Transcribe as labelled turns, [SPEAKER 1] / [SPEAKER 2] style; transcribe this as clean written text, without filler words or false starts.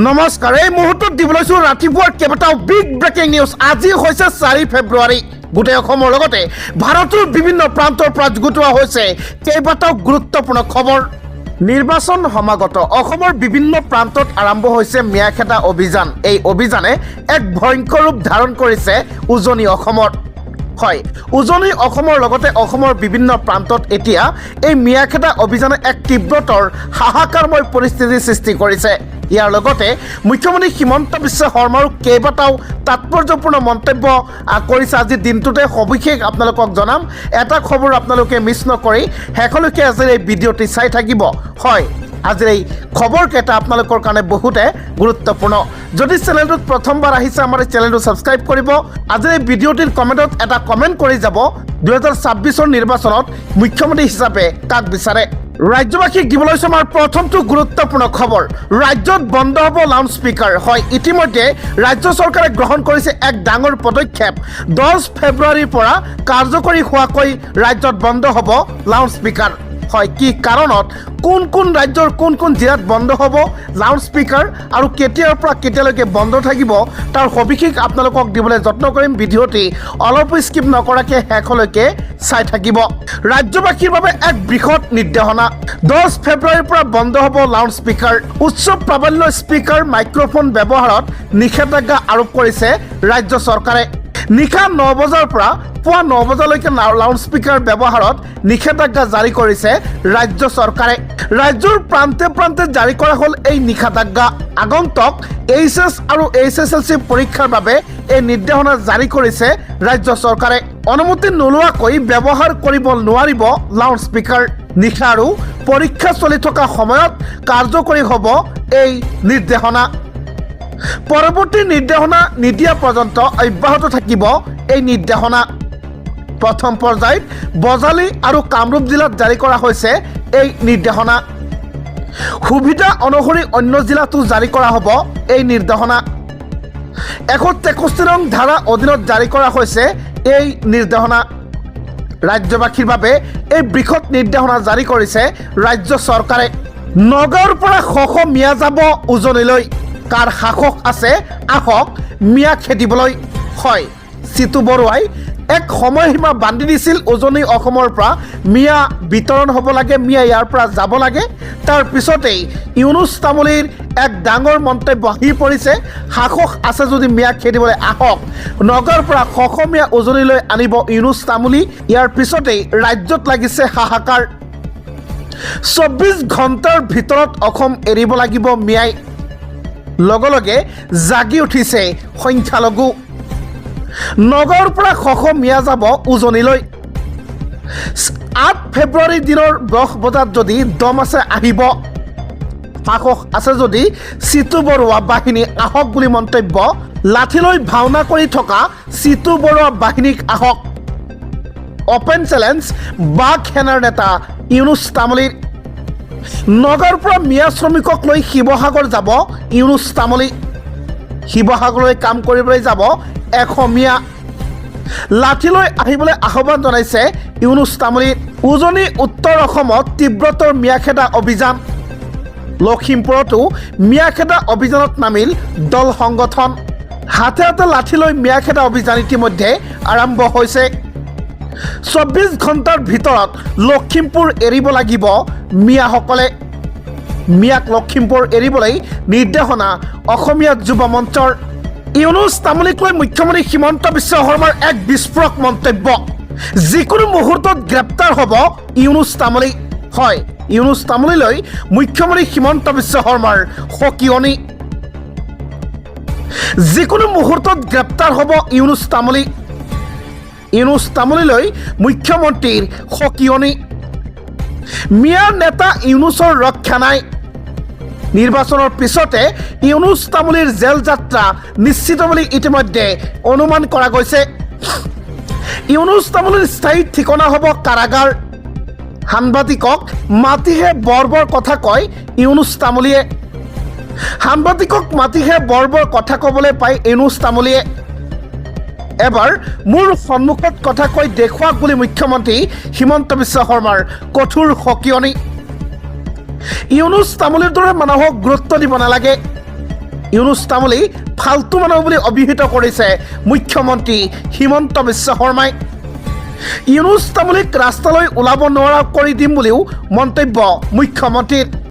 [SPEAKER 1] নমস্কাৰ এই মুহূৰ্তত দিবলৈছো ৰাতিপুৱাৰ কেইবাটাও বিগ ব্ৰেকিং নিউজ। আজি হৈছে 4 ফেব্ৰুৱাৰী। গোটেই অসমৰ লগতে ভাৰতৰ বিভিন্ন প্ৰান্তৰ পৰা যুগুতোৱা হৈছে কেইবাটাও গুৰুত্বপূৰ্ণ খবৰ। নিৰ্বাচন সমাগত অসমৰ বিভিন্ন প্ৰান্তত আৰম্ভ হৈছে মিয়া খেদা অভিযান। এই অভিযানে এক ভয়ংকৰ ৰূপ ধাৰণ কৰিছে উজনি অসমত। হয়, উজনি অসমৰ লগতে অসমৰ বিভিন্ন প্ৰান্তত এতিয়া এই মিয়া খেদা অভিযানে এক তীব্ৰতৰ হাহাকাৰময় পৰিস্থিতিৰ সৃষ্টি কৰিছে। ইয়াৰ লগতে মুখ্যমন্ত্ৰী হিমন্ত বিশ্ব শৰ্মাৰো কেইবাটাও তাৎপৰ্যপূৰ্ণ মন্তব্য কৰিছে। আজিৰ দিনটোতে সবিশেষ আপোনালোকক জনাম। এটা খবৰ আপোনালোকে মিছ নকৰি শেষলৈকে আজিৰ এই ভিডিঅ'টি চাই থাকিব। হয়, আজিৰ এই খবৰকেইটা আপোনালোকৰ কাৰণে বহুতে গুৰুত্বপূৰ্ণ। যদি চেনেলটোত প্ৰথমবাৰ আহিছে আমাৰ এই চেনেলটো ছাবস্ক্ৰাইব কৰিব। আজিৰ এই ভিডিঅ'টিৰ কমেণ্টত এটা কমেণ্ট কৰি যাব 2026 নিৰ্বাচনত মুখ্যমন্ত্ৰী হিচাপে কাক বিচাৰে। ৰাজ্যবাসীক দিবলৈ আমাৰ প্ৰথমটো গুৰুত্বপূৰ্ণ খবৰ। ৰাজ্যত বন্ধ হ'ব লাউড স্পীকাৰ। হয়, ইতিমধ্যে ৰাজ্য চৰকাৰে গ্ৰহণ কৰিছে এক ডাঙৰ পদক্ষেপ। 10 ফেব্ৰুৱাৰীৰ পৰা কাৰ্যকৰী হোৱাকৈ ৰাজ্যত বন্ধ হ'ব লাউড স্পীকাৰ। হয়, কি কাৰণত, কোন কোন ৰাজ্যৰ কোন কোন জিলাত বন্ধ হ'ব লাউড স্পীকাৰ আৰু কেতিয়াৰ পৰা কেতিয়ালৈকে বন্ধ থাকিব তাৰ সবিশেষ আপোনালোকক দিবলৈ যত্ন কৰিম। ভিডিঅ'টি অলপ স্কিপ নকৰাকৈ শেষলৈকে চাই থাকিব। ৰাজ্যবাসীৰ বাবে এক বৃহৎ নিৰ্দেশনা। 10 ফেব্ৰুৱাৰীৰ পৰা বন্ধ হ'ব লাউড স্পীকাৰ। উচ্চ প্ৰাবল্য স্পীকাৰ মাইক্ৰফোন ব্যৱহাৰত নিষেধাজ্ঞা আৰোপ কৰিছে ৰাজ্য চৰকাৰে। নিশা 9 বজাৰ পৰা পুৱা 9 বজালৈকে লাউড স্পীকাৰ ব্যৱহাৰত নিষেধাজ্ঞা জাৰি কৰিছে ৰাজ্য চৰকাৰে। ৰাজ্যৰ প্ৰান্তে প্ৰান্তে জাৰি কৰা হ'ল এই নিষেধাজ্ঞা। আগন্তুক এইচএছ আৰু এইচএছএলচি পৰীক্ষাৰ বাবে এই নিৰ্দেশনা জাৰি কৰিছে ৰাজ্য চৰকাৰে। অনুমতি নোলোৱাকৈ ব্যৱহাৰ কৰিব নোৱাৰিব লাউড স্পীকাৰ। নিশা আৰু পৰীক্ষা চলি থকা সময়ত কাৰ্যকৰী হ'ব এই নিৰ্দেশনা। পৰৱৰ্তী নিৰ্দেশনা নিদিয়া পৰ্যন্ত অব্যাহত থাকিব এই নিৰ্দেশনা। প্ৰথম পৰ্যায়ত বজালী আৰু কামৰূপ জিলাত জাৰি কৰা হৈছে এই নিৰ্দেশনা। সুবিধা অনুসৰি অন্য জিলাতো জাৰি কৰা হ'ব এই নিৰ্দেশনা। 163 নং ধাৰা অধীনত জাৰি কৰা হৈছে এই নিৰ্দেশনা। ৰাজ্যবাসীৰ বাবে এই বৃহৎ নিৰ্দেশনা জাৰি কৰিছে ৰাজ্য চৰকাৰে। নগাঁৱৰ পৰা শ মিয়া যাব উজনিলৈ। কাৰ সাহস আছে আহক মিয়া খেদিবলৈ। হয়, চিতু বৰুৱাই এক সময়সীমা বান্ধি দিছিল উজনি অসমৰ পৰা মিয়া বিতৰণ হ'ব লাগে, মিয়া ইয়াৰ পৰা যাব লাগে। তাৰ পিছতেই ইউনুছ তামুলীৰ এক ডাঙৰ মন্তব্য আহি পৰিছে। সাহস আছে যদি মিয়া খেদিবলৈ আহক। নগাঁৱৰ পৰা শ মিয়া উজনিলৈ আনিব ইউনুছ তামুলী। ইয়াৰ পিছতেই ৰাজ্যত লাগিছে হাহাকাৰ। 24 ঘণ্টাৰ ভিতৰত অসম এৰিব লাগিব মিয়াই। লগে লগে জাগি উঠিছে সংখ্যালঘু। নগাঁৱৰ পৰা শ মিয়া যাব উজনিলৈ। 8 ফেব্ৰুৱাৰী দিনৰ 10 বজাত যদি দম আছে আহিব। সাহস আছে যদি চিতু বৰুৱা বাহিনী আহক বুলি মন্তব্য। লাঠিলৈ ভাওনা কৰি থকা চিতু বৰুৱা বাহিনীক আহক। অপেন চেলেঞ্জ বাঘ সেনাৰ নেতা ইউনুছ তামুলীৰ। নগাঁৱৰ পৰা মিয়া শ্ৰমিকক লৈ শিৱসাগৰ যাব ইউনুছ তামুলী। শিৱসাগৰলৈ কাম কৰিবলৈ যাব 100 মিয়া। লাঠিলৈ আহিবলৈ আহ্বান জনাইছে ইউনুছ তামুলী। উজনি উত্তৰ অসমত তীব্ৰতৰ মিয়া খেদা অভিযান। লখিমপুৰতো মিয়া খেদা অভিযানত নামিল দল সংগঠন। হাতে হাতে লাঠিলৈ মিয়া খেদা অভিযান ইতিমধ্যে আৰম্ভ হৈছে। 24 ঘণ্টাৰ ভিতৰত লখিমপুৰ এৰিব লাগিব মিয়াসকলে। মিয়াক লখিমপুৰ এৰিবলৈ নিৰ্দেশনা অসমীয়া যুৱ মঞ্চৰ। ইউনুছ তামুলীক লৈ মুখ্যমন্ত্ৰী হিমন্ত বিশ্ব শৰ্মাৰ এক বিস্ফোৰক মন্তব্য। যিকোনো মুহূৰ্তত গ্ৰেপ্তাৰ হ'ব ইউনুছ তামুলী। হয়, ইউনুছ তামুলীলৈ মুখ্যমন্ত্ৰী হিমন্ত বিশ্ব শৰ্মাৰ সকিয়নি। যিকোনো মুহূৰ্তত গ্ৰেপ্তাৰ হ'ব ইউনুছ তামুলী। ইউনুছ তামুলীলৈ মুখ্যমন্ত্ৰীৰ সকিয়নি। মিয়াৰ নেতা ইউনুছৰ ৰক্ষা নাই। নিৰ্বাচনৰ পিছতে ইউনুছ তামুলীৰ জেল যাত্ৰা নিশ্চিত বুলি ইতিমধ্যে অনুমান কৰা গৈছে। ইউনুছ তামুলীৰ স্থায়ী ঠিকনা হ'ব কাৰাগাৰ। সাংবাদিকক মাতিহে বৰ কথা কয় ইউনুছ তামুলীয়ে। সাংবাদিকক মাতিহে বৰ কথা ক'বলৈ পায় ইউনুছ তামুলীয়ে। এবাৰ মোৰ সন্মুখত কথা কৈ দেখুৱাওক বুলি মুখ্যমন্ত্ৰী হিমন্ত বিশ্ব শৰ্মাৰ কঠোৰ সকিয়নি। ইউনুছ তামুলীৰ দৰে মানুহক গুৰুত্ব দিব নালাগে। ইউনুছ তামুলী ফাল্টু মানুহ বুলি অভিহিত কৰিছে মুখ্যমন্ত্ৰী হিমন্ত বিশ্ব শৰ্মাই ইউনুছ তামুলীক ৰাস্তালৈ ওলাব নোৱাৰা কৰি দিম বুলিও মন্তব্য মুখ্যমন্ত্ৰীৰ